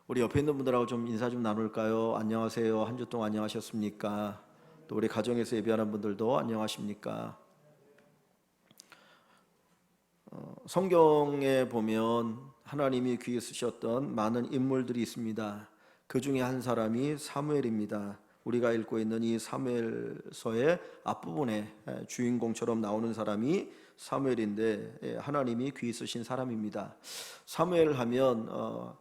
우리 옆에 있는 분들하고 좀 인사 좀 나눌까요? 안녕하세요. 한 주 동안 안녕하셨습니까? 또 우리 가정에서 예배하는 분들도 안녕하십니까? 성경에 보면 하나님이 귀에 쓰셨던 많은 인물들이 있습니다. 그 중에 한 사람이 사무엘입니다. 우리가 읽고 있는 이 사무엘서의 앞부분에 주인공처럼 나오는 사람이 사무엘인데 하나님이 귀에 쓰신 사람입니다. 사무엘 하면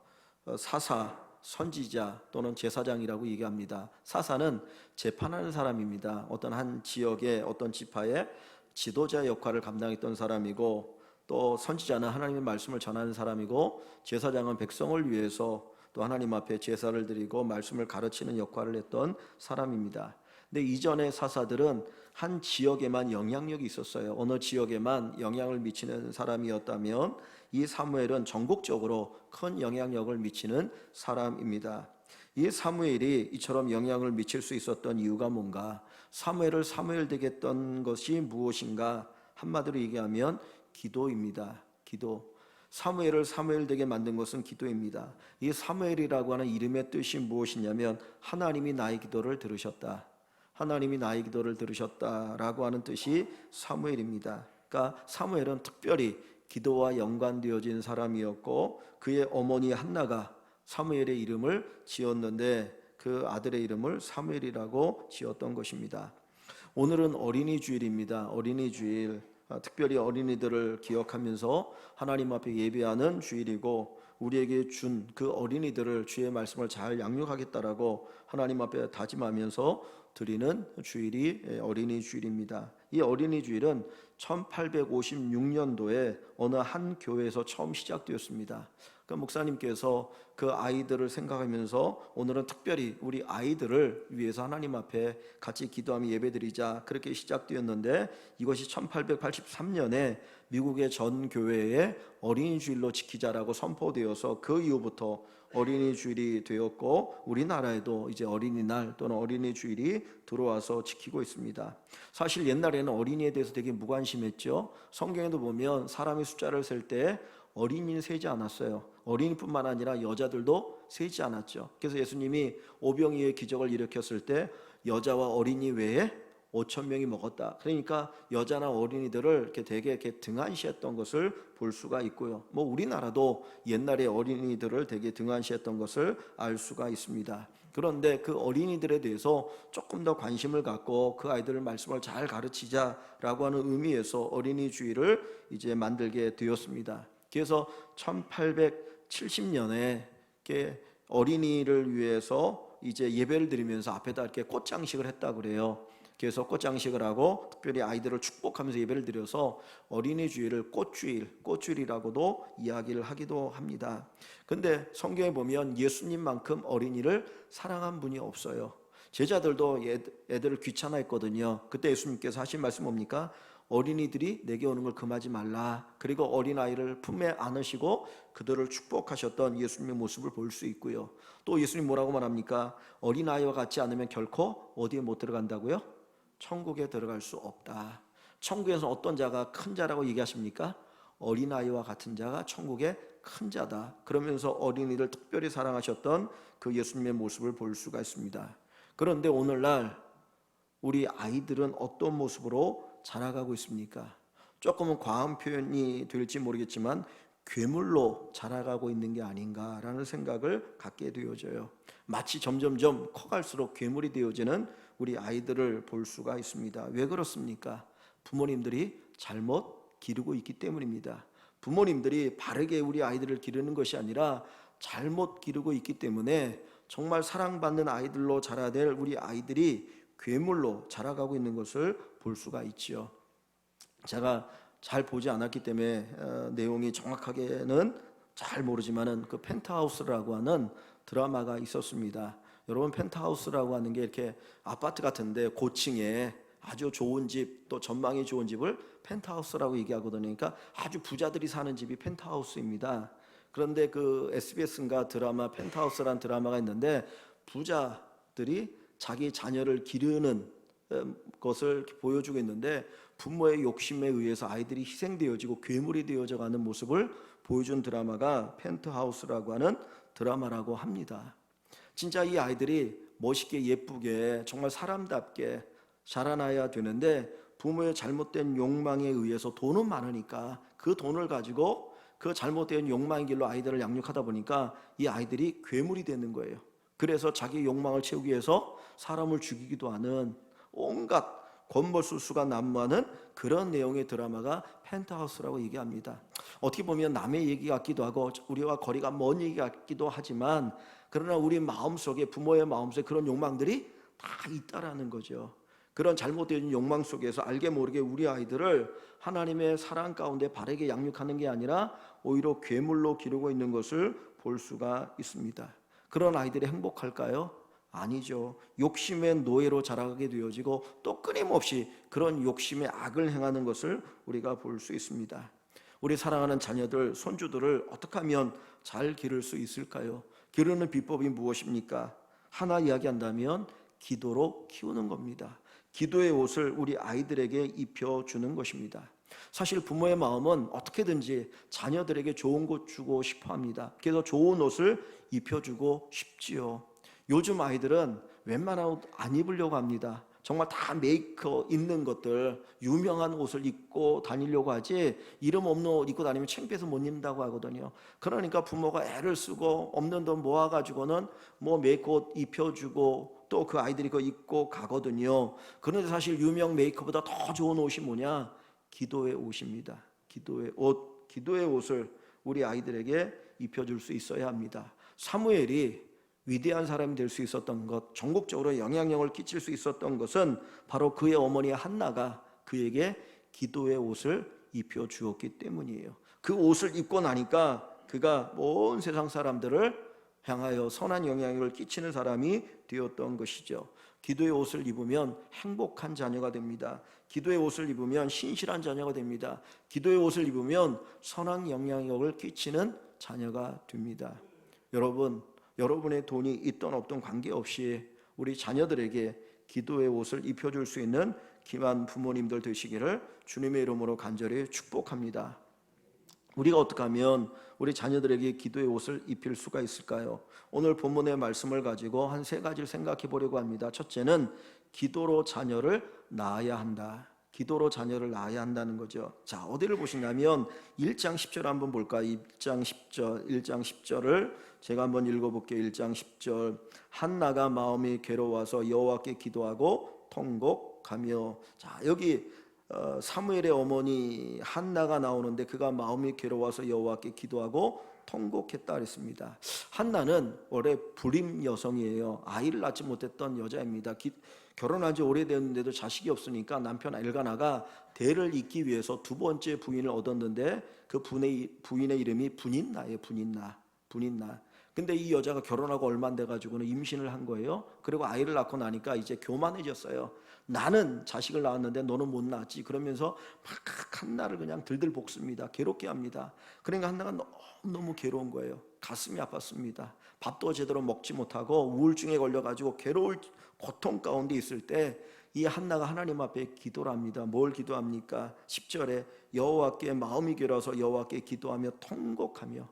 사사, 선지자 또는 제사장이라고 얘기합니다. 사사는 재판하는 사람입니다. 어떤 한 지역의 어떤 지파의 지도자 역할을 감당했던 사람이고, 또 선지자는 하나님의 말씀을 전하는 사람이고, 제사장은 백성을 위해서 또 하나님 앞에 제사를 드리고 말씀을 가르치는 역할을 했던 사람입니다. 근데 이전의 사사들은 한 지역에만 영향력이 있었어요. 어느 지역에만 영향을 미치는 사람이었다면 이 사무엘은 전국적으로 큰 영향력을 미치는 사람입니다. 이 사무엘이 이처럼 영향을 미칠 수 있었던 이유가 뭔가? 사무엘을 사무엘 되게 했던 것이 무엇인가? 한마디로 얘기하면 기도입니다. 기도. 사무엘을 사무엘 되게 만든 것은 기도입니다. 이 사무엘이라고 하는 이름의 뜻이 무엇이냐면 하나님이 나의 기도를 들으셨다. 하나님이 나의 기도를 들으셨다라고 하는 뜻이 사무엘입니다. 그러니까 사무엘은 특별히 기도와 연관되어진 사람이었고, 그의 어머니 한나가 사무엘의 이름을 지었는데 그 아들의 이름을 사무엘이라고 지었던 것입니다. 오늘은 어린이 주일입니다. 어린이 주일. 특별히 어린이들을 기억하면서 하나님 앞에 예배하는 주일이고, 우리에게 준 그 어린이들을 주의 말씀을 잘 양육하겠다라고 하나님 앞에 다짐하면서 드리는 주일이 어린이 주일입니다. 이 어린이 주일은 1856년도에 어느 한 교회에서 처음 시작되었습니다. 그 목사님께서 그 아이들을 생각하면서 오늘은 특별히 우리 아이들을 위해서 하나님 앞에 같이 기도하며 예배드리자, 그렇게 시작되었는데, 이것이 1883년에 미국의 전 교회에 어린이 주일로 지키자라고 선포되어서 그 이후부터 어린이 주일이 되었고, 우리나라에도 이제 어린이날 또는 어린이 주일이 들어와서 지키고 있습니다. 사실 옛날에는 어린이에 대해서 되게 무관심했죠. 성경에도 보면 사람의 숫자를 셀 때 어린이는 세지 않았어요. 어린이뿐만 아니라 여자들도 세지 않았죠. 그래서 예수님이 오병이어의 기적을 일으켰을 때 여자와 어린이 외에 5,000명이 먹었다. 그러니까 여자나 어린이들을 이렇게 되게 이렇게 등한시했던 것을 볼 수가 있고요. 뭐 우리나라도 옛날에 어린이들을 되게 등한시했던 것을 알 수가 있습니다. 그런데 그 어린이들에 대해서 조금 더 관심을 갖고 그 아이들을 말씀을 잘 가르치자라고 하는 의미에서 어린이 주일을 이제 만들게 되었습니다. 그래서 1870년에 어린이를 위해서 이제 예배를 드리면서 앞에다 이렇게 꽃장식을 했다 그래요. 그래서 꽃장식을 하고 특별히 아이들을 축복하면서 예배를 드려서 어린이 주일을 꽃주일이라고도 이야기를 하기도 합니다. 근데 성경에 보면 예수님만큼 어린이를 사랑한 분이 없어요. 제자들도 애들을 귀찮아했거든요. 그때 예수님께서 하신 말씀 뭡니까? 어린이들이 내게 오는 걸 금하지 말라. 그리고 어린아이를 품에 안으시고 그들을 축복하셨던 예수님의 모습을 볼 수 있고요. 또 예수님 뭐라고 말합니까? 어린아이와 같지 않으면 결코 어디에 못 들어간다고요? 천국에 들어갈 수 없다. 천국에서 어떤 자가 큰 자라고 얘기하십니까? 어린아이와 같은 자가 천국의 큰 자다. 그러면서 어린이를 특별히 사랑하셨던 그 예수님의 모습을 볼 수가 있습니다. 그런데 오늘날 우리 아이들은 어떤 모습으로 자라가고 있습니까? 조금은 과한 표현이 될지 모르겠지만 괴물로 자라가고 있는 게 아닌가라는 생각을 갖게 되어져요. 마치 점점점 커갈수록 괴물이 되어지는 우리 아이들을 볼 수가 있습니다. 왜 그렇습니까? 부모님들이 잘못 기르고 있기 때문입니다. 부모님들이 바르게 우리 아이들을 기르는 것이 아니라 잘못 기르고 있기 때문에 정말 사랑받는 아이들로 자라야 될 우리 아이들이 괴물로 자라가고 있는 것을 볼 수가 있지요. 제가 잘 보지 않았기 때문에 내용이 정확하게는 잘 모르지만은 그 펜트하우스라고 하는 드라마가 있었습니다. 여러분, 펜트하우스라고 하는 게 이렇게 아파트 같은데 고층에 아주 좋은 집, 또 전망이 좋은 집을 펜트하우스라고 얘기하거든요. 그러니까 아주 부자들이 사는 집이 펜트하우스입니다. 그런데 그 SBS인가 드라마 펜트하우스라는 드라마가 있는데, 부자들이 자기 자녀를 기르는 것을 보여주고 있는데, 부모의 욕심에 의해서 아이들이 희생되어지고 괴물이 되어져 가는 모습을 보여준 드라마가 펜트하우스라고 하는 드라마라고 합니다. 진짜 이 아이들이 멋있게 예쁘게 정말 사람답게 자라나야 되는데 부모의 잘못된 욕망에 의해서 돈은 많으니까 그 돈을 가지고 그 잘못된 욕망의 길로 아이들을 양육하다 보니까 이 아이들이 괴물이 되는 거예요. 그래서 자기 욕망을 채우기 위해서 사람을 죽이기도 하는 온갖 권벌수수가 난무하는 그런 내용의 드라마가 펜트하우스라고 얘기합니다. 어떻게 보면 남의 얘기 같기도 하고 우리와 거리가 먼 얘기 같기도 하지만 그러나 우리 마음속에 부모의 마음속에 그런 욕망들이 다 있다라는 거죠. 그런 잘못된 욕망 속에서 알게 모르게 우리 아이들을 하나님의 사랑 가운데 바르게 양육하는 게 아니라 오히려 괴물로 기르고 있는 것을 볼 수가 있습니다. 그런 아이들이 행복할까요? 아니죠. 욕심의 노예로 자라게 되어지고 또 끊임없이 그런 욕심의 악을 행하는 것을 우리가 볼 수 있습니다. 우리 사랑하는 자녀들, 손주들을 어떻게 하면 잘 기를 수 있을까요? 기르는 비법이 무엇입니까? 하나 이야기한다면 기도로 키우는 겁니다. 기도의 옷을 우리 아이들에게 입혀주는 것입니다. 사실 부모의 마음은 어떻게든지 자녀들에게 좋은 것 주고 싶어 합니다. 그래서 좋은 옷을 입혀주고 싶지요. 요즘 아이들은 웬만한 옷 안 입으려고 합니다. 정말 다 메이커 있는 것들, 유명한 옷을 입고 다니려고 하지 이름 없는 옷 입고 다니면 창피해서 못 입는다고 하거든요. 그러니까 부모가 애를 쓰고 없는 돈 모아가지고는 뭐 메이커 옷 입혀주고 또 그 아이들이 그거 입고 가거든요. 그런데 사실 유명 메이커보다 더 좋은 옷이 뭐냐? 기도의 옷입니다. 기도의 옷, 기도의 옷을 우리 아이들에게 입혀줄 수 있어야 합니다. 사무엘이 위대한 사람이 될 수 있었던 것, 전국적으로 영향력을 끼칠 수 있었던 것은 바로 그의 어머니 한나가 그에게 기도의 옷을 입혀주었기 때문이에요. 그 옷을 입고 나니까 그가 온 세상 사람들을 향하여 선한 영향력을 끼치는 사람이 되었던 것이죠. 기도의 옷을 입으면 행복한 자녀가 됩니다. 기도의 옷을 입으면 신실한 자녀가 됩니다. 기도의 옷을 입으면 선한 영향력을 끼치는 자녀가 됩니다. 여러분의 돈이 있던 없던 관계없이 우리 자녀들에게 기도의 옷을 입혀줄 수 있는 귀한 부모님들 되시기를 주님의 이름으로 간절히 축복합니다. 우리가 어떻게 하면 우리 자녀들에게 기도의 옷을 입힐 수가 있을까요? 오늘 본문의 말씀을 가지고 한 세 가지를 생각해 보려고 합니다. 첫째는 기도로 자녀를 낳아야 한다. 기도로 자녀를 낳아야 한다는 거죠. 자, 어디를 보시냐면 1장 10절 한번 볼까요? 1장 10절을 제가 한번 읽어볼게요. 1장 10절 한나가 마음이 괴로워서 여호와께 기도하고 통곡하며. 자, 여기 사무엘의 어머니 한나가 나오는데 그가 마음이 괴로워서 여호와께 기도하고 통곡했다 그랬습니다. 한나는 원래 불임 여성이에요. 아이를 낳지 못했던 여자입니다. 결혼한 지 오래됐는데도 자식이 없으니까 남편 엘가나가 대를 잇기 위해서 두 번째 부인을 얻었는데 그 부인의 이름이 분인나예요. 분인나. 근데 이 여자가 결혼하고 얼마 안 돼가지고는 임신을 한 거예요. 그리고 아이를 낳고 나니까 이제 교만해졌어요. 나는 자식을 낳았는데 너는 못 낳았지. 그러면서 막 한나를 그냥 들들 볶습니다. 괴롭게 합니다. 그러니까 한나가 너무 괴로운 거예요. 가슴이 아팠습니다. 밥도 제대로 먹지 못하고 우울증에 걸려가지고 괴로울 고통 가운데 있을 때 이 한나가 하나님 앞에 기도를 합니다. 뭘 기도합니까? 10절에 여호와께 마음이 괴로워서 여호와께 기도하며 통곡하며.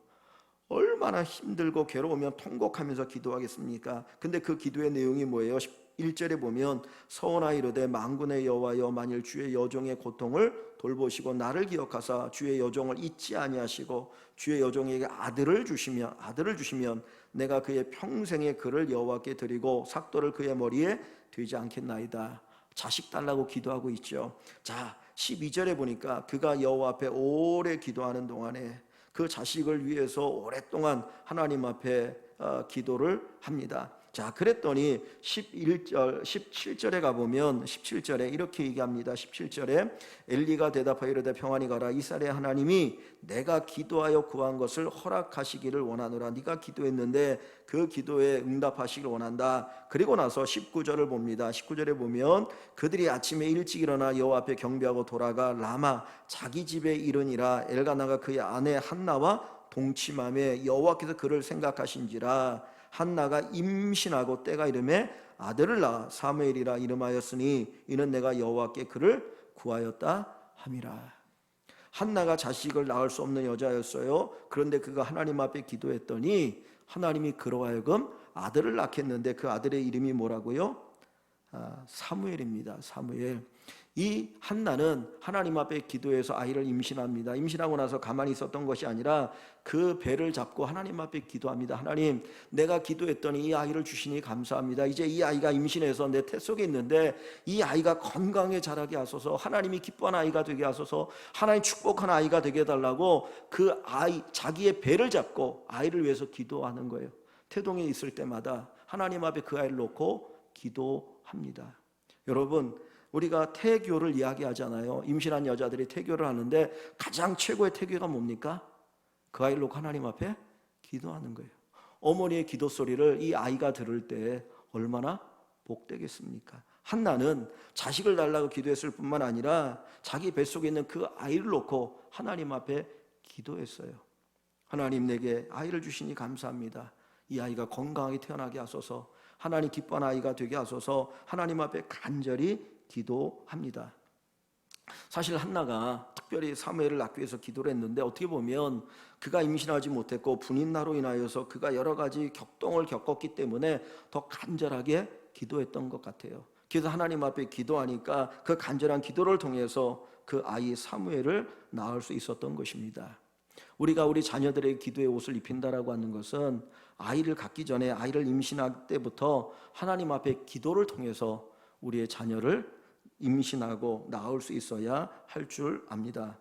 얼마나 힘들고 괴로우면 통곡하면서 기도하겠습니까? 근데 그 기도의 내용이 뭐예요? 1절에 보면 서원하 이르되 만군의 여호와여 만일 주의 여종의 고통을 돌보시고 나를 기억하사 주의 여종을 잊지 아니하시고 주의 여종에게 아들을 주시면 내가 그의 평생의 그를 여호와께 드리고 삭도를 그의 머리에 되지 않겠나이다. 자식 달라고 기도하고 있죠. 자, 12절에 보니까 그가 여호와 앞에 오래 기도하는 동안에 그 자식을 위해서 오랫동안 하나님 앞에 기도를 합니다. 자, 그랬더니 17절에 가보면 17절에 이렇게 얘기합니다. 17절에 엘리가 대답하여 이르되 평안히 가라. 이스라엘의 하나님이 내가 기도하여 구한 것을 허락하시기를 원하노라. 네가 기도했는데 그 기도에 응답하시기를 원한다. 그리고 나서 19절을 봅니다. 19절에 보면 그들이 아침에 일찍 일어나 여호와 앞에 경배하고 돌아가 라마 자기 집에 이르니라. 엘가나가 그의 아내 한나와 동침하며 여호와께서 그를 생각하신지라. 한나가 임신하고 때가 이름에 아들을 낳아 사무엘이라 이름하였으니 이는 내가 여호와께 그를 구하였다 함이라. 한나가 자식을 낳을 수 없는 여자였어요. 그런데 그가 하나님 앞에 기도했더니 하나님이 그로 하여금 아들을 낳게 했는데 그 아들의 이름이 뭐라고요? 사무엘입니다. 사무엘. 이 한나는 하나님 앞에 기도해서 아이를 임신합니다. 임신하고 나서 가만히 있었던 것이 아니라 그 배를 잡고 하나님 앞에 기도합니다. 하나님, 내가 기도했더니 이 아이를 주시니 감사합니다. 이제 이 아이가 임신해서 내 태 속에 있는데 이 아이가 건강하게 자라게 하소서, 하나님이 기뻐하는 아이가 되게 하소서, 하나님 축복하는 아이가 되게 해달라고 그 아이, 자기의 배를 잡고 아이를 위해서 기도하는 거예요. 태동에 있을 때마다 하나님 앞에 그 아이를 놓고 기도합니다. 여러분, 우리가 태교를 이야기하잖아요. 임신한 여자들이 태교를 하는데 가장 최고의 태교가 뭡니까? 그 아이를 놓고 하나님 앞에 기도하는 거예요. 어머니의 기도 소리를 이 아이가 들을 때 얼마나 복되겠습니까? 한나는 자식을 달라고 기도했을 뿐만 아니라 자기 뱃속에 있는 그 아이를 놓고 하나님 앞에 기도했어요. 하나님, 내게 아이를 주시니 감사합니다. 이 아이가 건강하게 태어나게 하소서, 하나님 기뻐하는 아이가 되게 하소서, 하나님 앞에 간절히 기도합니다. 사실 한나가 특별히 사무엘을 낳기 위해서 기도를 했는데 어떻게 보면 그가 임신하지 못했고 분인나로 인하여서 그가 여러 가지 격동을 겪었기 때문에 더 간절하게 기도했던 것 같아요. 그래서 하나님 앞에 기도하니까 그 간절한 기도를 통해서 그 아이 사무엘을 낳을 수 있었던 것입니다. 우리가 우리 자녀들의 기도의 옷을 입힌다라고 하는 것은 아이를 갖기 전에, 아이를 임신할 때부터 하나님 앞에 기도를 통해서 우리의 자녀를 임신하고 낳을 수 있어야 할 줄 압니다.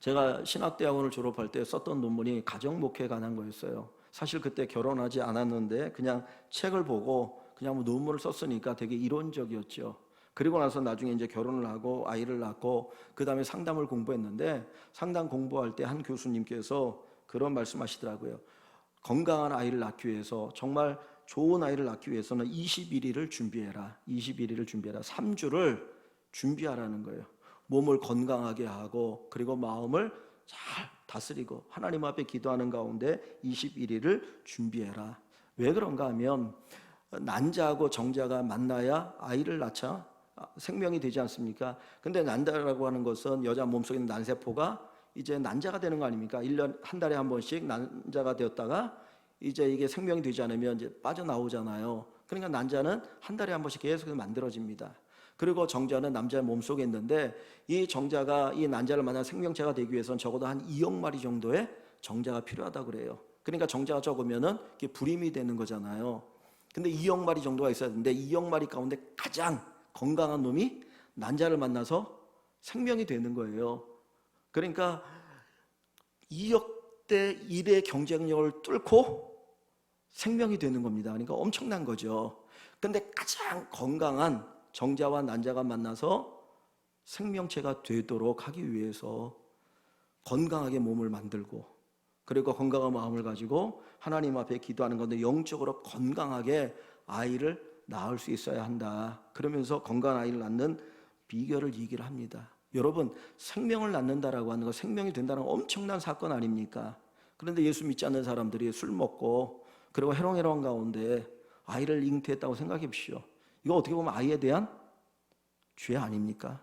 제가 신학대학원을 졸업할 때 썼던 논문이 가정목회에 관한 거였어요. 사실 그때 결혼하지 않았는데 그냥 책을 보고 그냥 뭐 논문을 썼으니까 되게 이론적이었죠. 그리고 나서 나중에 이제 결혼을 하고 아이를 낳고 그 다음에 상담을 공부했는데, 상담 공부할 때 한 교수님께서 그런 말씀하시더라고요. 건강한 아이를 낳기 위해서, 정말 좋은 아이를 낳기 위해서는 21일을 준비해라. 21일을 준비해라. 3주를 준비하라는 거예요. 몸을 건강하게 하고 그리고 마음을 잘 다스리고 하나님 앞에 기도하는 가운데 21일을 준비해라. 왜 그런가 하면 난자하고 정자가 만나야 아이를 낳자 생명이 되지 않습니까? 근데 난자라고 하는 것은 여자 몸속에 있는 난세포가 이제 난자가 되는 거 아닙니까? 1년 한 달에 한 번씩 난자가 되었다가 이제 이게 생명이 되지 않으면 이제 빠져나오잖아요. 그러니까 난자는 한 달에 한 번씩 계속 만들어집니다. 그리고 정자는 남자의 몸속에 있는데 이 정자가 이 난자를 만난 생명체가 되기 위해서는 적어도 한 2억 마리 정도의 정자가 필요하다고 그래요. 그러니까 정자가 적으면은 이게 불임이 되는 거잖아요. 근데 2억 마리 정도가 있어야 되는데 2억 마리 가운데 가장 건강한 놈이 난자를 만나서 생명이 되는 거예요. 그러니까 2억 대 1의 경쟁력을 뚫고 생명이 되는 겁니다. 그러니까 엄청난 거죠. 근데 가장 건강한 정자와 난자가 만나서 생명체가 되도록 하기 위해서 건강하게 몸을 만들고 그리고 건강한 마음을 가지고 하나님 앞에 기도하는 건데 영적으로 건강하게 아이를 낳을 수 있어야 한다. 그러면서 건강한 아이를 낳는 비결을 얘기를 합니다. 여러분, 생명을 낳는다라고 하는 거, 생명이 된다는 건 엄청난 사건 아닙니까? 그런데 예수 믿지 않는 사람들이 술 먹고 그리고 해롱해롱한 가운데 아이를 잉태했다고 생각해 보십시오. 이거 어떻게 보면 아이에 대한 죄 아닙니까?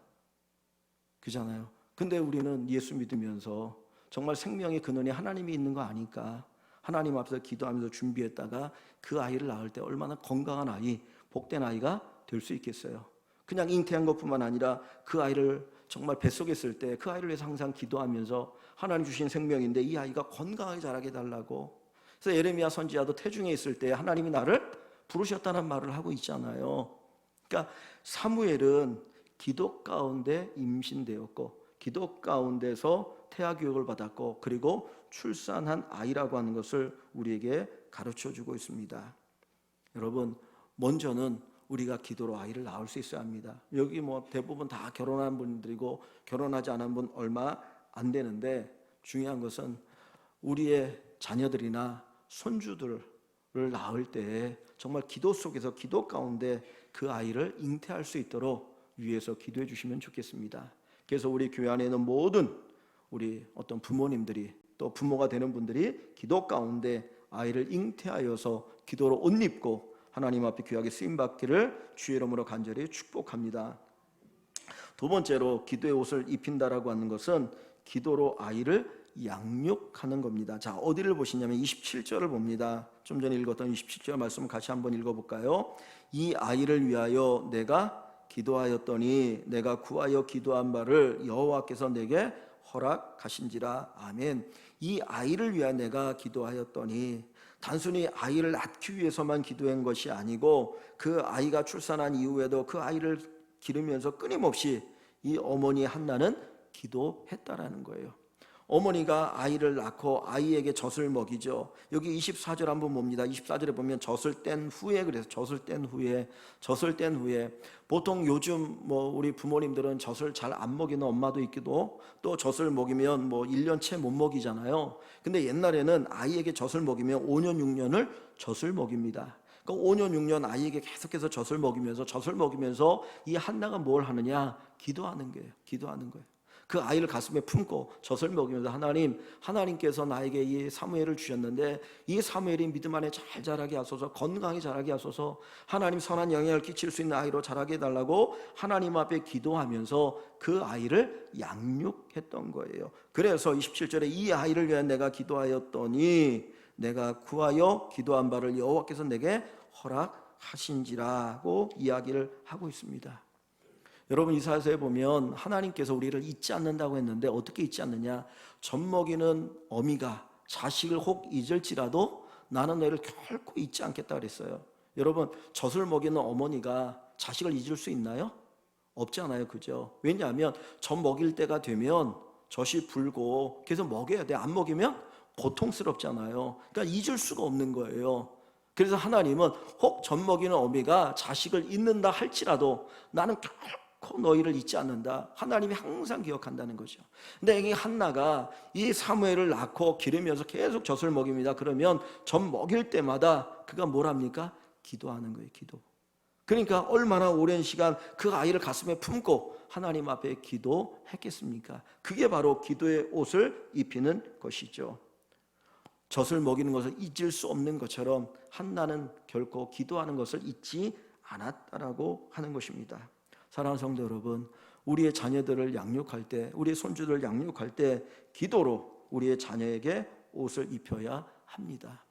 그잖아요. 근데 우리는 예수 믿으면서 정말 생명의 근원이 하나님이 있는 거 아니까 하나님 앞에서 기도하면서 준비했다가 그 아이를 낳을 때 얼마나 건강한 아이, 복된 아이가 될 수 있겠어요. 그냥 잉태한 것뿐만 아니라 그 아이를 정말 뱃속에 있을 때 그 아이를 위해서 항상 기도하면서 하나님 주신 생명인데 이 아이가 건강하게 자라게 달라고. 그래서 예레미야 선지자도 태중에 있을 때 하나님이 나를 부르셨다는 말을 하고 있잖아요. 그러니까 사무엘은 기도 가운데 임신되었고 기도 가운데서 태아 교육을 받았고 그리고 출산한 아이라고 하는 것을 우리에게 가르쳐주고 있습니다. 여러분, 먼저는 우리가 기도로 아이를 낳을 수 있어야 합니다. 여기 뭐 대부분 다 결혼한 분들이고 결혼하지 않은 분 얼마 안 되는데 중요한 것은 우리의 자녀들이나 손주들을 낳을 때 정말 기도 속에서 기도 가운데 그 아이를 잉태할 수 있도록 위에서 기도해 주시면 좋겠습니다. 그래서 우리 교회 안에 있는 모든 우리 어떤 부모님들이 또 부모가 되는 분들이 기도 가운데 아이를 잉태하여서 기도로 옷 입고 하나님 앞에 귀하게 쓰임받기를 주의 이름으로 간절히 축복합니다. 두 번째로 기도의 옷을 입힌다라고 하는 것은 기도로 아이를 양육하는 겁니다. 자, 어디를 보시냐면 27절을 봅니다. 좀 전에 읽었던 27절 말씀을 같이 한번 읽어볼까요? 이 아이를 위하여 내가 기도하였더니 내가 구하여 기도한 바를 여호와께서 내게 허락하신지라. 아멘. 이 아이를 위하여 내가 기도하였더니 단순히 아이를 낳기 위해서만 기도한 것이 아니고 그 아이가 출산한 이후에도 그 아이를 기르면서 끊임없이 이 어머니 한나는 기도했다라는 거예요. 어머니가 아이를 낳고 아이에게 젖을 먹이죠. 여기 24절 한번 봅니다. 24절에 보면 젖을 뗀 후에, 그래서 젖을 뗀 후에 보통 요즘 우리 부모님들은 젖을 잘 안 먹이는 엄마도 있기도, 또 젖을 먹이면 1년째 못 먹이잖아요. 근데 옛날에는 아이에게 젖을 먹이면 5년 6년을 젖을 먹입니다. 그러니까 5년 6년 아이에게 계속해서 젖을 먹이면서 이 한나가 뭘 하느냐? 기도하는 거예요. 그 아이를 가슴에 품고 젖을 먹이면서 하나님께서 나에게 이 사무엘을 주셨는데 이 사무엘이 믿음 안에 잘 자라게 하소서, 건강히 자라게 하소서, 하나님 선한 영향을 끼칠 수 있는 아이로 자라게 해달라고 하나님 앞에 기도하면서 그 아이를 양육했던 거예요. 그래서 27절에 이 아이를 위해 내가 기도하였더니 내가 구하여 기도한 바를 여호와께서 내게 허락하신지라고 이야기를 하고 있습니다. 여러분, 이사야서에 보면 하나님께서 우리를 잊지 않는다고 했는데 어떻게 잊지 않느냐? 젖 먹이는 어미가 자식을 혹 잊을지라도 나는 너희를 결코 잊지 않겠다 그랬어요. 여러분, 젖을 먹이는 어머니가 자식을 잊을 수 있나요? 없잖아요, 그죠? 왜냐하면 젖 먹일 때가 되면 젖이 불고 계속 먹여야 돼. 안 먹이면 고통스럽잖아요. 그러니까 잊을 수가 없는 거예요. 그래서 하나님은 혹 젖 먹이는 어미가 자식을 잊는다 할지라도 나는 결코 너희를 잊지 않는다. 하나님이 항상 기억한다는 거죠. 근데 이 한나가 이 사무엘을 낳고 기르면서 계속 젖을 먹입니다. 그러면 젖 먹일 때마다 그가 뭘 합니까? 기도하는 거예요. 기도. 그러니까 얼마나 오랜 시간 그 아이를 가슴에 품고 하나님 앞에 기도했겠습니까? 그게 바로 기도의 옷을 입히는 것이죠. 젖을 먹이는 것을 잊을 수 없는 것처럼 한나는 결코 기도하는 것을 잊지 않았다라고 하는 것입니다. 사랑하는 성도 여러분, 우리의 자녀들을 양육할 때, 우리의 손주들을 양육할 때 기도로 우리의 자녀에게 옷을 입혀야 합니다.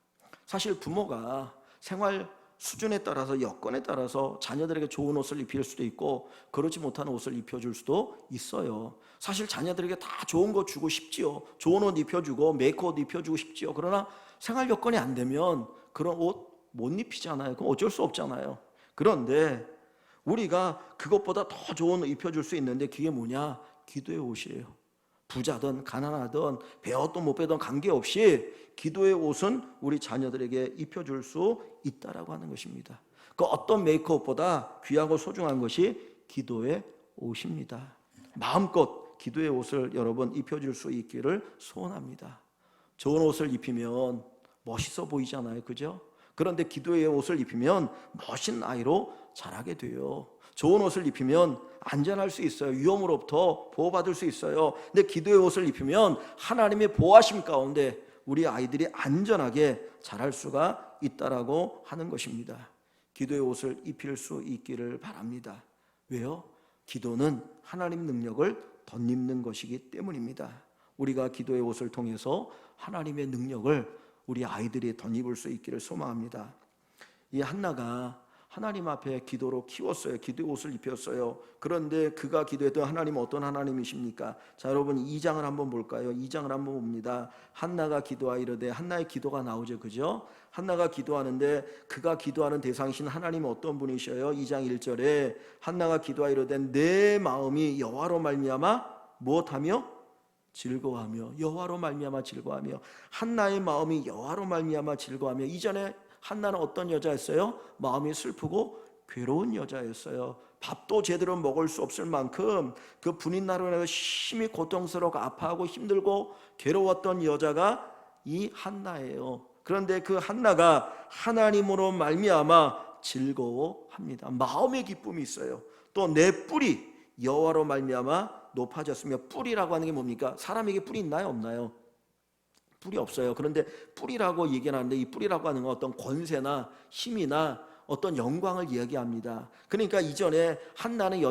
사실 부모가 생활 수준에 따라서, 여건에 따라서 자녀들에게 좋은 옷을 입힐 수도 있고 그렇지 못한 옷을 입혀줄 수도 있어요. 사실 자녀들에게 다 좋은 거 주고 싶지요. 좋은 옷 입혀주고 메이크업 입혀주고 싶지요. 그러나 생활 여건이 안 되면 그런 옷 못 입히잖아요. 그럼 어쩔 수 없잖아요. 그런데 우리가 그것보다 더 좋은 옷 입혀줄 수 있는데 그게 뭐냐? 기도의 옷이에요. 부자든 가난하든 배웠든 못 배웠든 관계없이 기도의 옷은 우리 자녀들에게 입혀줄 수 있다라고 하는 것입니다. 그 어떤 메이크업보다 귀하고 소중한 것이 기도의 옷입니다. 마음껏 기도의 옷을 여러분 입혀줄 수 있기를 소원합니다. 좋은 옷을 입히면 멋있어 보이잖아요, 그죠? 그런데 기도의 옷을 입히면 멋진 아이로 자라게 돼요. 좋은 옷을 입히면 안전할 수 있어요. 위험으로부터 보호받을 수 있어요. 근데 기도의 옷을 입히면 하나님의 보호하심 가운데 우리 아이들이 안전하게 자랄 수가 있다라고 하는 것입니다. 기도의 옷을 입힐 수 있기를 바랍니다. 왜요? 기도는 하나님 능력을 덧입는 것이기 때문입니다. 우리가 기도의 옷을 통해서 하나님의 능력을 우리 아이들이 덧입을 수 있기를 소망합니다. 이 한나가 하나님 앞에 기도로 키웠어요. 기도의 옷을 입혔어요. 그런데 그가 기도했던 하나님은 어떤 하나님이십니까? 자, 여러분 2장을 한번 볼까요? 2장을 한번 봅니다. 한나가 기도하이르되, 한나의 기도가 나오죠, 그죠? 한나가 기도하는데 그가 기도하는 대상이신 하나님은 어떤 분이셔요? 2장 1절에 한나가 기도하이르되 내 마음이 여호와로 말미암아 무엇하며? 즐거워하며. 여호와로 말미암아 즐거워하며. 한나의 마음이 여호와로 말미암아 즐거워하며. 이전에 한나는 어떤 여자였어요? 마음이 슬프고 괴로운 여자였어요. 밥도 제대로 먹을 수 없을 만큼 그 분인나로 인해서 심히 고통스럽고 아파하고 힘들고 괴로웠던 여자가 이 한나예요. 그런데 그 한나가 하나님으로 말미암아 즐거워합니다. 마음의 기쁨이 있어요. 또 내 뿔이 여호와로 말미암아 높아졌으며, 뿔이라고 하는 게 뭡니까? 사람에게 뿔이 있나요? 없나요? 뿔이 없어요. 그런데 뿔이라고 얘기하는데 이 뿔이라고 하는 건 어떤 권세나 힘이나 어떤 영광을 이야기합니다. 그러니까 이전에 한나는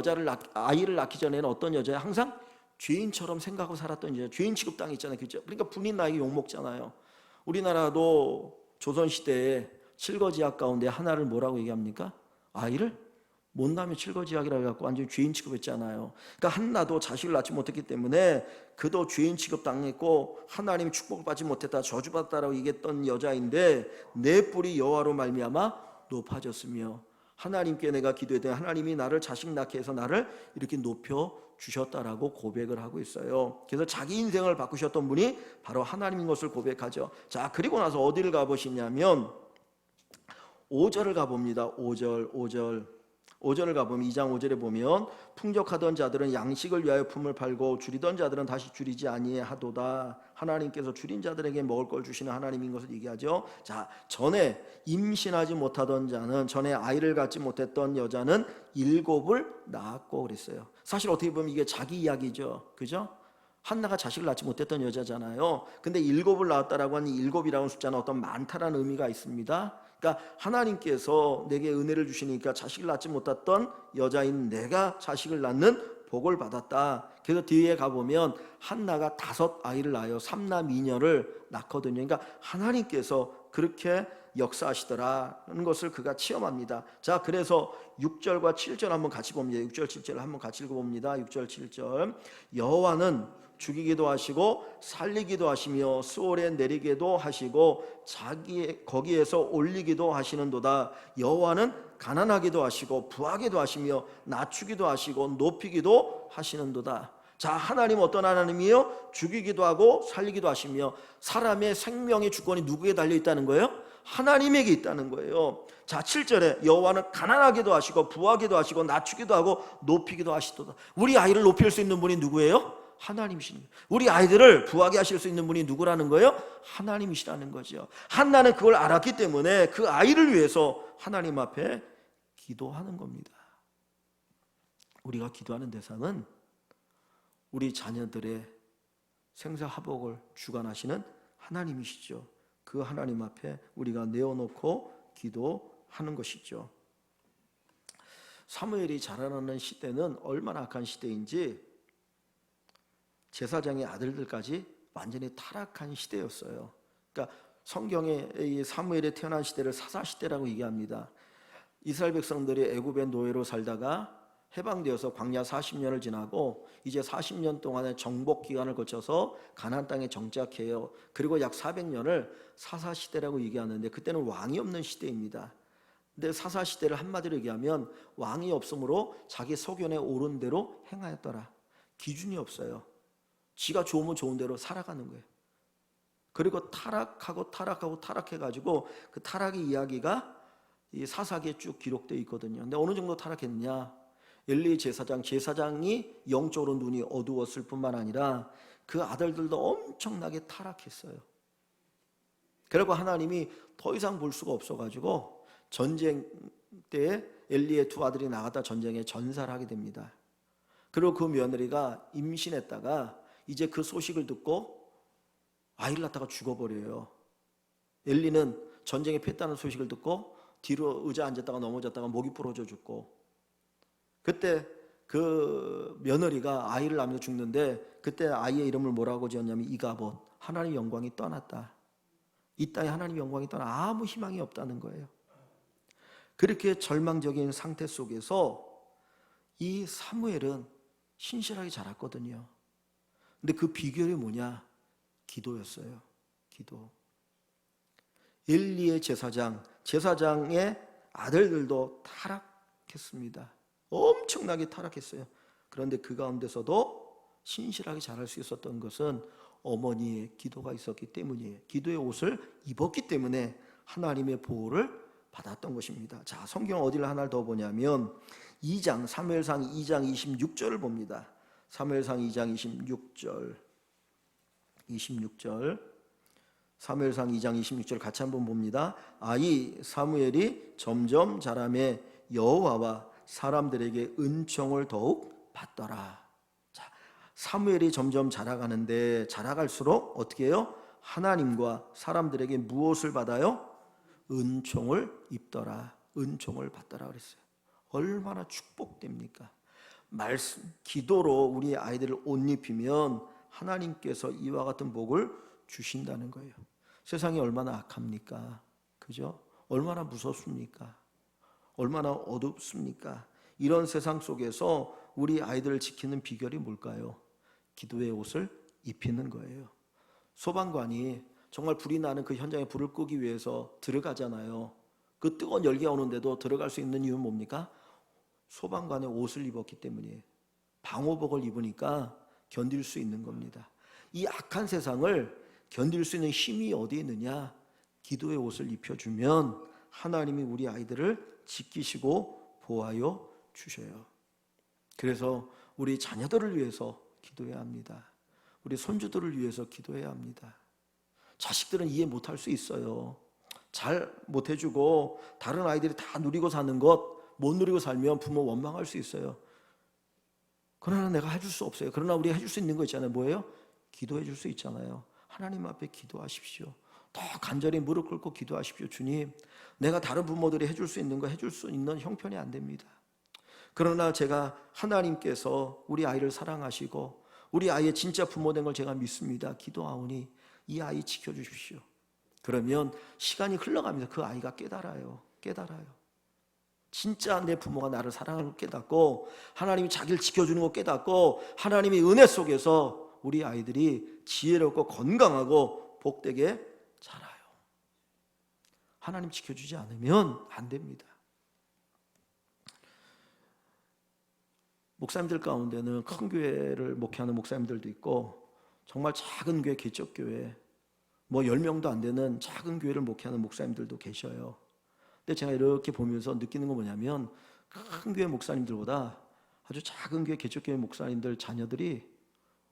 아이를 낳기 전에는 어떤 여자예요? 항상 죄인처럼 생각하고 살았던 여자, 죄인 취급당 있잖아요. 그죠? 그러니까 부인 나에게 욕먹잖아요. 우리나라도 조선시대에 칠거지약 가운데 하나를 뭐라고 얘기합니까? 아이를 못 낳으면 칠거지약이라고 해갖고 완전히 죄인 취급했잖아요. 그러니까 한나도 자식을 낳지 못했기 때문에 그도 죄인 취급당했고 하나님이 축복을 받지 못했다, 저주받았다라고 얘기했던 여자인데 내 뿔이 여호와로 말미암아 높아졌으며 하나님께 내가 기도했더니 하나님이 나를 자식 낳게 해서 나를 이렇게 높여 주셨다라고 고백을 하고 있어요. 그래서 자기 인생을 바꾸셨던 분이 바로 하나님인 것을 고백하죠. 자, 그리고 나서 어디를 가보시냐면 5절을 가봅니다. 5절을 가보면 2장 5절에 보면 풍족하던 자들은 양식을 위하여 품을 팔고 줄이던 자들은 다시 줄이지 아니하도다. 하나님께서 줄인 자들에게 먹을 걸 주시는 하나님인 것을 얘기하죠. 자, 전에 임신하지 못하던 자는, 전에 아이를 갖지 못했던 여자는 7을 낳았고 그랬어요. 사실 어떻게 보면 이게 자기 이야기죠. 그죠? 한나가 자식을 낳지 못했던 여자잖아요. 근데 7을 낳았다라고 하는 7이라는 숫자는 어떤 많다라는 의미가 있습니다. 그러니까 하나님께서 내게 은혜를 주시니까 자식을 낳지 못했던 여자인 내가 자식을 낳는 복을 받았다. 그래서 뒤에 가보면 한나가 5아이를 낳아요. 3남 2녀를 낳거든요. 그러니까 하나님께서 그렇게 역사하시더라는 것을 그가 체험합니다. 자, 그래서 6절과 7절 한번 같이 봅니다. 6절 7절 한번 같이 읽어봅니다. 6절 7절 여호와는 죽이기도 하시고 살리기도 하시며 수월에 내리기도 하시고 거기에서 올리기도 하시는도다. 여호와는 가난하기도 하시고 부하기도 하시며 낮추기도 하시고 높이기도 하시는도다. 자, 하나님 어떤 하나님이요? 죽이기도 하고 살리기도 하시며 사람의 생명의 주권이 누구에 달려 있다는 거예요? 하나님에게 있다는 거예요. 자, 7절에 여호와는 가난하기도 하시고 부하기도 하시고 낮추기도 하고 높이기도 하시도다. 우리 아이를 높일 수 있는 분이 누구예요? 하나님이시는 거예요. 우리 아이들을 부하게 하실 수 있는 분이 누구라는 거예요? 하나님이시라는 거죠. 한나는 그걸 알았기 때문에 그 아이를 위해서 하나님 앞에 기도하는 겁니다. 우리가 기도하는 대상은 우리 자녀들의 생사화복을 주관하시는 하나님이시죠. 그 하나님 앞에 우리가 내어놓고 기도하는 것이죠. 사무엘이 자라나는 시대는 얼마나 악한 시대인지 제사장의 아들들까지 완전히 타락한 시대였어요. 그러니까 성경에 이 사무엘이 태어난 시대를 사사시대라고 얘기합니다. 이스라엘 백성들이 애굽의 노예로 살다가 해방되어서 광야 40년을 지나고 이제 40년 동안의 정복 기간을 거쳐서 가나안 땅에 정착해요. 그리고 약 400년을 사사시대라고 얘기하는데 그때는 왕이 없는 시대입니다. 근데 사사시대를 한마디로 얘기하면 왕이 없으므로 자기 소견에 옳은 대로 행하였더라. 기준이 없어요. 지가 좋으면 좋은 대로 살아가는 거예요. 그리고 타락해가지고 그 타락의 이야기가 이 사사기에 쭉 기록되어 있거든요. 근데 어느 정도 타락했냐? 엘리 제사장이 영적으로 눈이 어두웠을 뿐만 아니라 그 아들들도 엄청나게 타락했어요. 그리고 하나님이 더 이상 볼 수가 없어가지고 전쟁 때에 엘리의 2 아들이 나갔다 전쟁에 전사를 하게 됩니다. 그리고 그 며느리가 임신했다가 이제 그 소식을 듣고 아이를 낳다가 죽어버려요. 엘리는 전쟁에 패했다는 소식을 듣고 뒤로 의자 앉았다가 넘어졌다가 목이 부러져 죽고, 그때 그 며느리가 아이를 낳으면서 죽는데 그때 아이의 이름을 뭐라고 지었냐면 이가봇, 하나님의 영광이 떠났다. 이 땅에 하나님의 영광이 떠나 아무 희망이 없다는 거예요. 그렇게 절망적인 상태 속에서 이 사무엘은 신실하게 자랐거든요. 근데 그 비결이 뭐냐? 기도였어요. 기도. 엘리의 제사장의 아들들도 타락했습니다. 엄청나게 타락했어요. 그런데 그 가운데서도 신실하게 자랄 수 있었던 것은 어머니의 기도가 있었기 때문이에요. 기도의 옷을 입었기 때문에 하나님의 보호를 받았던 것입니다. 자, 성경 어디를 하나 더 보냐면 사무엘상 2장 26절을 봅니다. 사무엘상 2장 26절 사무엘상 2장 26절 같이 한번 봅니다. 아이 사무엘이 점점 자라매 여호와와 사람들에게 은총을 더욱 받더라. 자, 사무엘이 점점 자라가는데 자라갈수록 어떻게 해요? 하나님과 사람들에게 무엇을 받아요? 은총을 입더라. 은총을 받더라 그랬어요. 얼마나 축복됩니까? 말씀, 기도로 우리 아이들을 옷 입히면 하나님께서 이와 같은 복을 주신다는 거예요. 세상이 얼마나 악합니까? 그죠? 얼마나 무섭습니까? 얼마나 어둡습니까? 이런 세상 속에서 우리 아이들을 지키는 비결이 뭘까요? 기도의 옷을 입히는 거예요. 소방관이 정말 불이 나는 그 현장에 불을 끄기 위해서 들어가잖아요. 그 뜨거운 열기가 오는데도 들어갈 수 있는 이유는 뭡니까? 소방관의 옷을 입었기 때문이에요. 방호복을 입으니까 견딜 수 있는 겁니다. 이 악한 세상을 견딜 수 있는 힘이 어디에 있느냐? 기도의 옷을 입혀주면 하나님이 우리 아이들을 지키시고 보호하여 주셔요. 그래서 우리 자녀들을 위해서 기도해야 합니다. 우리 손주들을 위해서 기도해야 합니다. 자식들은 이해 못할 수 있어요. 잘 못해주고 다른 아이들이 다 누리고 사는 것 못 누리고 살면 부모 원망할 수 있어요. 그러나 내가 해줄 수 없어요. 그러나 우리가 해줄 수 있는 거 있잖아요. 뭐예요? 기도해 줄 수 있잖아요. 하나님 앞에 기도하십시오. 더 간절히 무릎 꿇고 기도하십시오. 주님, 내가 다른 부모들이 해줄 수 있는 거 해줄 수 있는 형편이 안 됩니다. 그러나 제가 하나님께서 우리 아이를 사랑하시고 우리 아이의 진짜 부모 된 걸 제가 믿습니다. 기도하오니 이 아이 지켜주십시오. 그러면 시간이 흘러가면서 그 아이가 깨달아요. 진짜 내 부모가 나를 사랑하는 걸 깨닫고 하나님이 자기를 지켜주는 걸 깨닫고 하나님의 은혜 속에서 우리 아이들이 지혜롭고 건강하고 복되게 자라요. 하나님 지켜주지 않으면 안 됩니다. 목사님들 가운데는 큰 교회를 목회하는 목사님들도 있고 정말 작은 교회, 개척교회 10명도 안 되는 작은 교회를 목회하는 목사님들도 계셔요. 근데 제가 이렇게 보면서 느끼는 건 뭐냐면 큰 교회 목사님들보다 아주 작은 교회, 개척교회 목사님들 자녀들이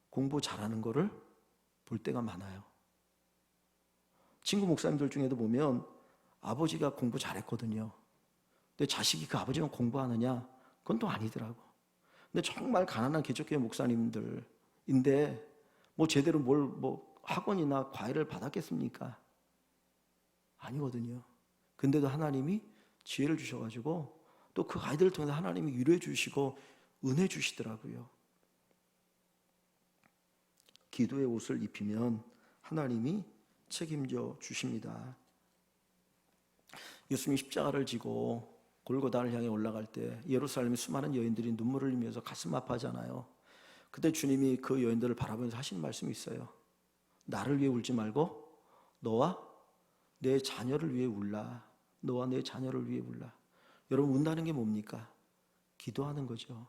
공부 잘하는 거를 볼 때가 많아요. 친구 목사님들 중에도 보면 아버지가 공부 잘했거든요. 근데 자식이 그 아버지가 공부하느냐? 그건 또 아니더라고. 근데 정말 가난한 개척교회 목사님들인데 제대로 학원이나 과외를 받았겠습니까? 아니거든요. 근데도 하나님이 지혜를 주셔가지고 또 그 아이들을 통해서 하나님이 위로해 주시고 은혜 주시더라고요. 기도의 옷을 입히면 하나님이 책임져 주십니다. 예수님이 십자가를 지고 골고다를 향해 올라갈 때 예루살렘에 수많은 여인들이 눈물을 흘리면서 가슴 아파하잖아요. 그때 주님이 그 여인들을 바라보면서 하신 말씀이 있어요. 나를 위해 울지 말고 너와 내 자녀를 위해 울라. 너와 내 자녀를 위해 울라. 여러분, 운다는 게 뭡니까? 기도하는 거죠.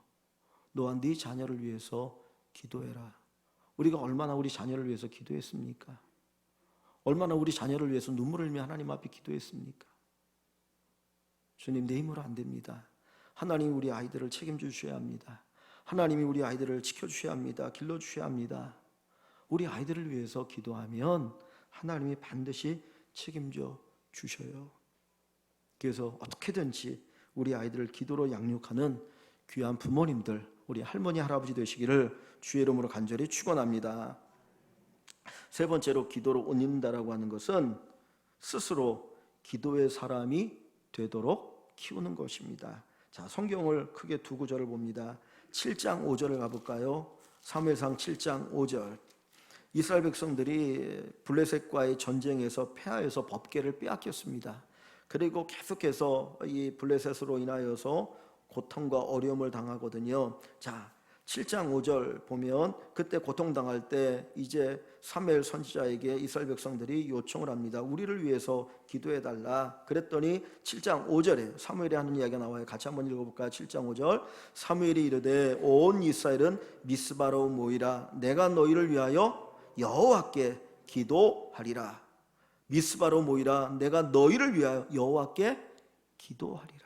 너와 네 자녀를 위해서 기도해라. 우리가 얼마나 우리 자녀를 위해서 기도했습니까? 얼마나 우리 자녀를 위해서 눈물을 흘리며 하나님 앞에 기도했습니까? 주님, 내 힘으로 안 됩니다. 하나님이 우리 아이들을 책임져 주셔야 합니다. 하나님이 우리 아이들을 지켜주셔야 합니다. 길러주셔야 합니다. 우리 아이들을 위해서 기도하면 하나님이 반드시 책임져 주셔요. 그래서 어떻게든지 우리 아이들을 기도로 양육하는 귀한 부모님들, 우리 할머니, 할아버지 되시기를 주의 이름으로 간절히 축원합니다. 세 번째로 기도로 옷 입는다라고 하는 것은 스스로 기도의 사람이 되도록 키우는 것입니다. 자, 성경을 크게 두 구절을 봅니다. 7장 5절을 가볼까요? 사무엘상 7장 5절. 이스라엘 백성들이 블레셋과의 전쟁에서 패하여서 법궤를 빼앗겼습니다. 그리고 계속해서 이 블레셋으로 인하여서 고통과 어려움을 당하거든요. 자, 7장 5절 보면 그때 고통당할 때 이제 사무엘 선지자에게 이스라엘 백성들이 요청을 합니다. 우리를 위해서 기도해달라. 그랬더니 7장 5절에 사무엘이 하는 이야기가 나와요. 같이 한번 읽어볼까요? 7장 5절. 사무엘이 이르되 온 이스라엘은 미스바로 모이라. 내가 너희를 위하여 여호와께 기도하리라. 미스바로 모이라. 내가 너희를 위하여 여호와께 기도하리라.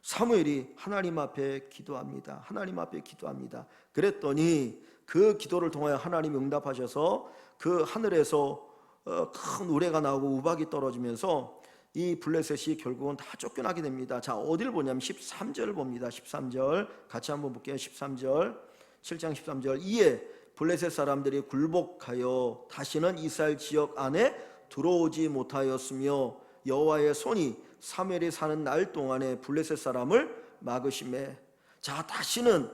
사무엘이 하나님 앞에 기도합니다. 하나님 앞에 기도합니다. 그랬더니 그 기도를 통하여 하나님이 응답하셔서 그 하늘에서 큰 우레가 나오고 우박이 떨어지면서 이 블레셋이 결국은 다 쫓겨나게 됩니다. 자, 어디를 보냐면 13절을 봅니다. 13절 같이 한번 볼게요. 13절 7장 13절. 이에 블레셋 사람들이 굴복하여 다시는 이스라엘 지역 안에 들어오지 못하였으며 여호와의 손이 사무엘이 사는 날 동안에 블레셋 사람을 막으시매. 자, 다시는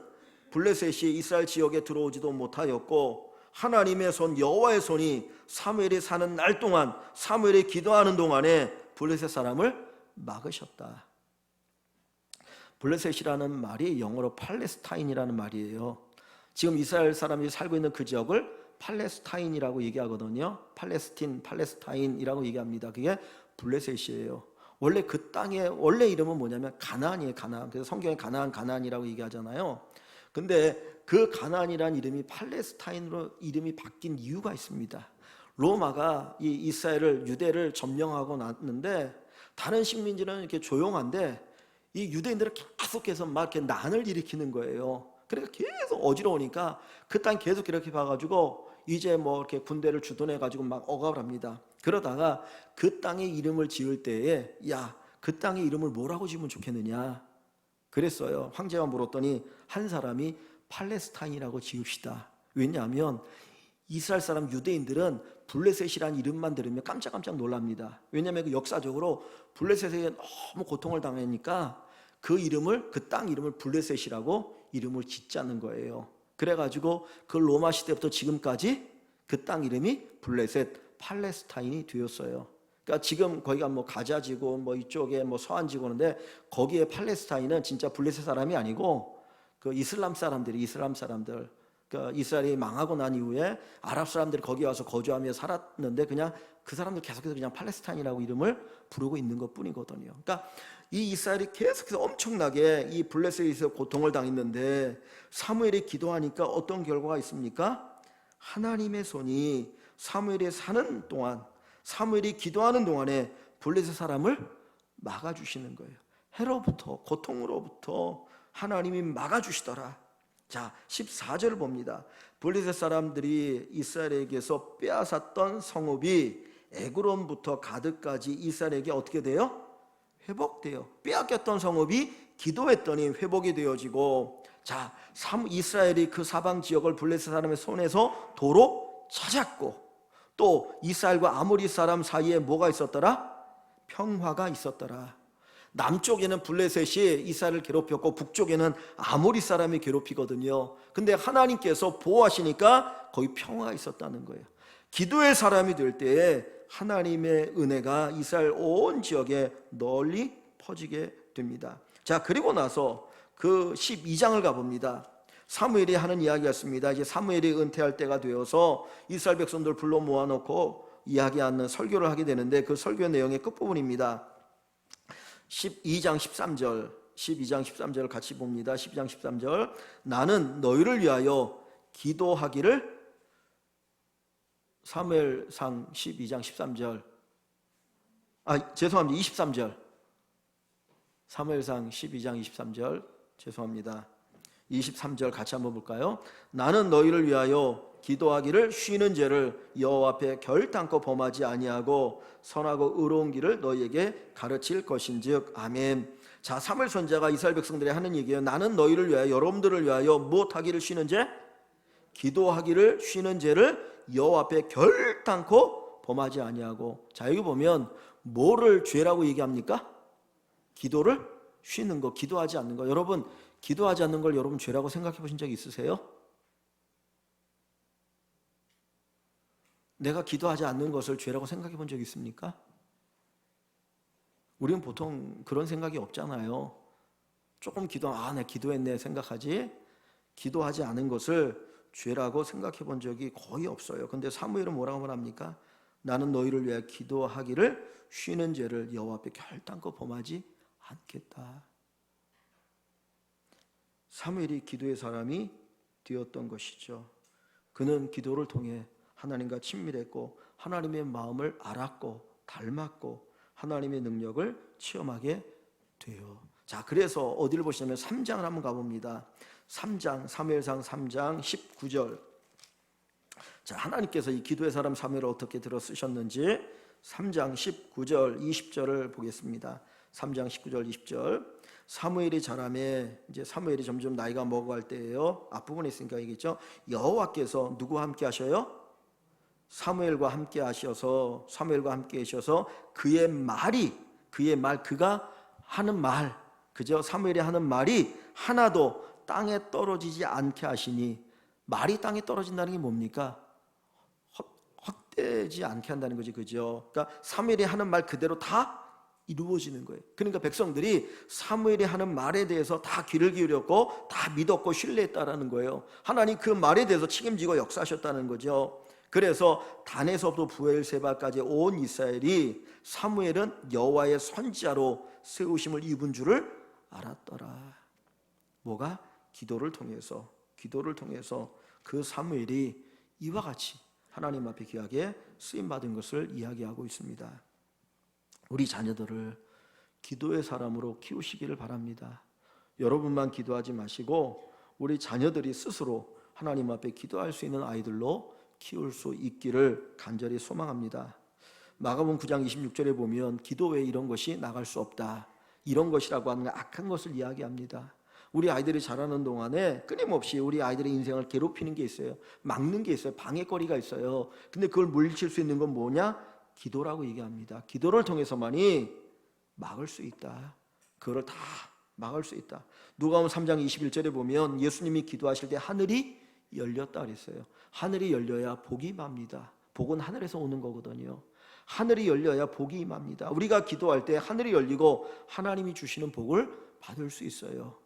블레셋이 이스라엘 지역에 들어오지도 못하였고 하나님의 손 여호와의 손이 사무엘이 사는 날 동안 사무엘이 기도하는 동안에 블레셋 사람을 막으셨다. 블레셋이라는 말이 영어로 팔레스타인이라는 말이에요. 지금 이스라엘 사람이 살고 있는 그 지역을 팔레스타인이라고 얘기하거든요. 팔레스타인이라고 얘기합니다. 그게 블레셋이에요. 원래 그 땅의 원래 이름은 뭐냐면 가나안이에요. 가나안. 그래서 성경에 가나안이라고 얘기하잖아요. 근데 그 가나안이라는 이름이 팔레스타인으로 이름이 바뀐 이유가 있습니다. 로마가 이 이스라엘을 유대를 점령하고 났는데 다른 식민지는 이렇게 조용한데 이 유대인들은 계속해서 막 이렇게 난을 일으키는 거예요. 그러니까 계속 어지러우니까 그 땅 계속 이렇게 봐가지고 이제 뭐 이렇게 군대를 주둔해가지고 막 억압을 합니다. 그러다가 그 땅의 이름을 지을 때에 야, 그 땅의 이름을 뭐라고 지으면 좋겠느냐 그랬어요. 황제가 물었더니 한 사람이 팔레스타인이라고 지읍시다. 왜냐하면 이스라엘 사람 유대인들은 블레셋이라는 이름만 들으면 깜짝깜짝 놀랍니다. 왜냐하면 그 역사적으로 블레셋에 너무 고통을 당하니까 그 이름을 그 땅 이름을 블레셋이라고 이름을 짓자는 거예요. 그래가지고 그 로마 시대부터 지금까지 그 땅 이름이 블레셋 팔레스타인이 되었어요. 그러니까 지금 거기가 뭐 가자지구 뭐 이쪽에 뭐 서안지구인데 거기에 팔레스타인은 진짜 블레셋 사람이 아니고 그 이슬람 사람들 그러니까 이스라엘이 망하고 난 이후에 아랍 사람들이 거기 와서 거주하며 살았는데 그냥 그 사람들 계속해서 그냥 팔레스타인이라고 이름을 부르고 있는 것뿐이거든요. 그러니까 이 이스라엘이 계속해서 엄청나게 이 블레셋에서 고통을 당했는데 사무엘이 기도하니까 어떤 결과가 있습니까? 하나님의 손이 사무엘이 사는 동안 사무엘이 기도하는 동안에 블레셋 사람을 막아주시는 거예요. 해로부터 고통으로부터 하나님이 막아주시더라. 자, 14절 봅니다. 블레셋 사람들이 이스라엘에게서 빼앗았던 성읍이 에그론부터 가드까지 이스라엘에게 어떻게 돼요? 회복돼요. 빼앗겼던 성읍이 기도했더니 회복이 되어지고, 자, 이스라엘이 그 사방 지역을 블레셋 사람의 손에서 도로 찾았고, 또 이스라엘과 아모리 사람 사이에 뭐가 있었더라? 평화가 있었더라. 남쪽에는 블레셋이 이스라엘을 괴롭혔고 북쪽에는 아모리 사람이 괴롭히거든요. 근데 하나님께서 보호하시니까 거기 평화가 있었다는 거예요. 기도의 사람이 될 때에 하나님의 은혜가 이스라엘 온 지역에 널리 퍼지게 됩니다. 자, 그리고 나서 그 12장을 가봅니다. 사무엘이 하는 이야기였습니다. 이제 사무엘이 은퇴할 때가 되어서 이스라엘 백성들 불러 모아놓고 이야기하는 설교를 하게 되는데 그 설교 내용의 끝부분입니다. 12장 13절 같이 봅니다. 12장 13절 나는 너희를 위하여 기도하기를 사무엘상 12장 13절 죄송합니다. 23절 사무엘상 12장 23절 죄송합니다. 23절 같이 한번 볼까요? 나는 너희를 위하여 기도하기를 쉬는 죄를 여호와 앞에 결단코 범하지 아니하고 선하고 의로운 길을 너희에게 가르칠 것인즉 아멘. 자, 사무엘 선지자가 이스라엘 백성들이 하는 얘기예요. 나는 너희를 위하여 여러분들을 위하여 무엇하기를 쉬는 죄? 기도하기를 쉬는 죄를 여호와 앞에 결단코 범하지 아니하고. 자, 여기 보면 뭐를 죄라고 얘기합니까? 기도를 쉬는 거, 기도하지 않는 거. 여러분, 기도하지 않는 걸 여러분 죄라고 생각해 보신 적 있으세요? 내가 기도하지 않는 것을 죄라고 생각해 본 적 있습니까? 우리는 보통 그런 생각이 없잖아요. 조금 내가 기도했네 생각하지 기도하지 않은 것을 죄라고 생각해 본 적이 거의 없어요. 근데 사무엘은 뭐라고 말합니까? 나는 너희를 위해 기도하기를 쉬는 죄를 여호와 앞에 결단코 범하지 않겠다. 사무엘이 기도의 사람이 되었던 것이죠. 그는 기도를 통해 하나님과 친밀했고 하나님의 마음을 알았고 닮았고 하나님의 능력을 체험하게 돼요. 자, 그래서 어디를 보시냐면 3장을 한번 가봅니다. 3장 사무엘상 3장 19절. 자, 하나님께서 이 기도의 사람 사무엘을 어떻게 들어 쓰셨는지 3장 19절 20절을 보겠습니다. 3장 19절 20절. 사무엘이 자라매, 이제 사무엘이 점점 나이가 먹어갈 때예요. 앞부분에 있으니까 얘기했죠. 여호와께서 누구와 함께 하셔요? 사무엘과 함께 하셔서 그의 말, 그가 하는 말, 그죠? 사무엘이 하는 말이 하나도 땅에 떨어지지 않게 하시니, 말이 땅에 떨어진다는 게 뭡니까? 헛되지 않게 한다는 거지, 그죠? 그러니까 사무엘이 하는 말 그대로 다 이루어지는 거예요. 그러니까 백성들이 사무엘이 하는 말에 대해서 다 귀를 기울였고 다 믿었고 신뢰했다라는 거예요. 하나님 그 말에 대해서 책임지고 역사하셨다는 거죠. 그래서 단에서부터 브엘세바까지 온 이스라엘이 사무엘은 여호와의 선지자로 세우심을 입은 줄을 알았더라. 뭐가? 기도를 통해서 그 사무엘이 이와 같이 하나님 앞에 귀하게 쓰임 받은 것을 이야기하고 있습니다. 우리 자녀들을 기도의 사람으로 키우시기를 바랍니다. 여러분만 기도하지 마시고 우리 자녀들이 스스로 하나님 앞에 기도할 수 있는 아이들로 키울 수 있기를 간절히 소망합니다. 마가복음 9장 26절에 보면 기도 외에 이런 것이 나갈 수 없다, 이런 것이라고 하는 악한 것을 이야기합니다. 우리 아이들이 자라는 동안에 끊임없이 우리 아이들의 인생을 괴롭히는 게 있어요. 막는 게 있어요. 방해거리가 있어요. 근데 그걸 물리칠 수 있는 건 뭐냐? 기도라고 얘기합니다. 기도를 통해서만이 막을 수 있다. 그걸 다 막을 수 있다. 누가복음 3장 21절에 보면 예수님이 기도하실 때 하늘이 열렸다 그랬어요. 하늘이 열려야 복이 임합니다. 복은 하늘에서 오는 거거든요. 하늘이 열려야 복이 임합니다. 우리가 기도할 때 하늘이 열리고 하나님이 주시는 복을 받을 수 있어요.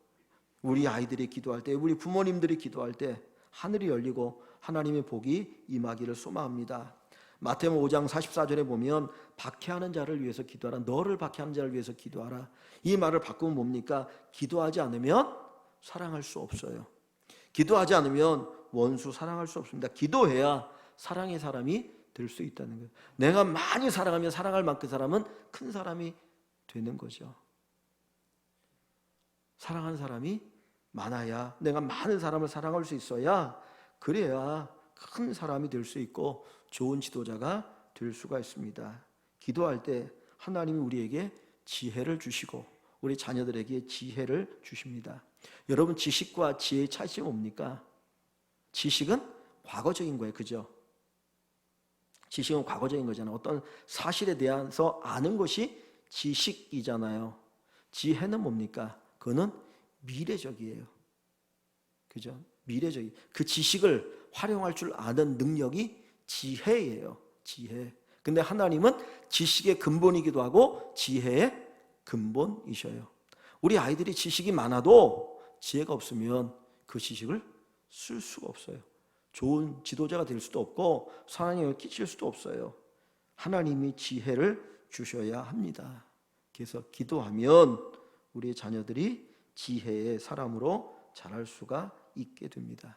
우리 아이들이 기도할 때, 우리 부모님들이 기도할 때 하늘이 열리고 하나님의 복이 임하기를 소망합니다. 마태복음 5장 44절에 보면 박해하는 자를 위해서 기도하라, 너를 박해하는 자를 위해서 기도하라. 이 말을 바꾸면 뭡니까? 기도하지 않으면 사랑할 수 없어요. 기도하지 않으면 원수 사랑할 수 없습니다. 기도해야 사랑의 사람이 될 수 있다는 거예요. 내가 많이 사랑하면 사랑할 만큼 사람은 큰 사람이 되는 거죠. 사랑하는 사람이 많아야, 내가 많은 사람을 사랑할 수 있어야, 그래야 큰 사람이 될 수 있고 좋은 지도자가 될 수가 있습니다. 기도할 때 하나님이 우리에게 지혜를 주시고 우리 자녀들에게 지혜를 주십니다. 여러분, 지식과 지혜의 차이점이 뭡니까? 지식은 과거적인 거예요, 그죠? 지식은 과거적인 거잖아요. 어떤 사실에 대해서 아는 것이 지식이잖아요. 지혜는 뭡니까? 그거는 미래적이에요, 그죠? 미래적이. 그 지식을 활용할 줄 아는 능력이 지혜예요, 지혜. 근데 하나님은 지식의 근본이기도 하고 지혜의 근본이셔요. 우리 아이들이 지식이 많아도 지혜가 없으면 그 지식을 쓸 수가 없어요. 좋은 지도자가 될 수도 없고 사랑을 끼칠 수도 없어요. 하나님이 지혜를 주셔야 합니다. 그래서 기도하면 우리 자녀들이 지혜의 사람으로 자랄 수가 있게 됩니다.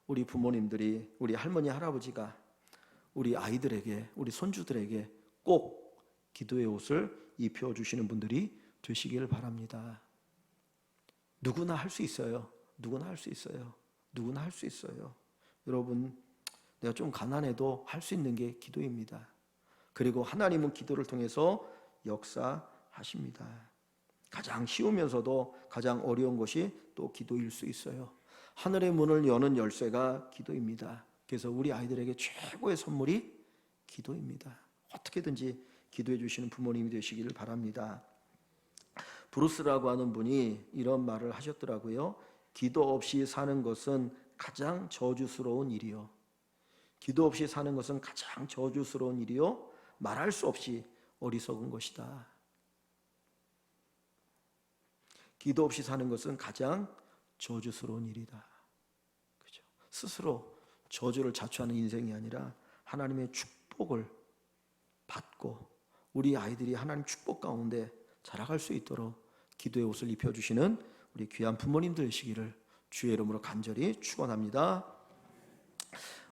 우리 부모님들이, 우리 할머니 할아버지가 우리 아이들에게, 우리 손주들에게 꼭 기도의 옷을 입혀주시는 분들이 되시길 바랍니다. 누구나 할 수 있어요. 누구나 할 수 있어요. 누구나 할 수 있어요. 여러분, 내가 좀 가난해도 할 수 있는 게 기도입니다. 그리고 하나님은 기도를 통해서 역사하십니다. 가장 쉬우면서도 가장 어려운 것이 또 기도일 수 있어요. 하늘의 문을 여는 열쇠가 기도입니다. 그래서 우리 아이들에게 최고의 선물이 기도입니다. 어떻게든지 기도해 주시는 부모님이 되시기를 바랍니다. 브루스라고 하는 분이 이런 말을 하셨더라고요. 기도 없이 사는 것은 가장 저주스러운 일이요. 기도 없이 사는 것은 가장 저주스러운 일이요. 말할 수 없이 어리석은 것이다. 기도 없이 사는 것은 가장 저주스러운 일이다. 그죠? 스스로 저주를 자초하는 인생이 아니라 하나님의 축복을 받고 우리 아이들이 하나님 축복 가운데 자라갈 수 있도록 기도의 옷을 입혀주시는 우리 귀한 부모님들 되시기를 주의 이름으로 간절히 축원합니다.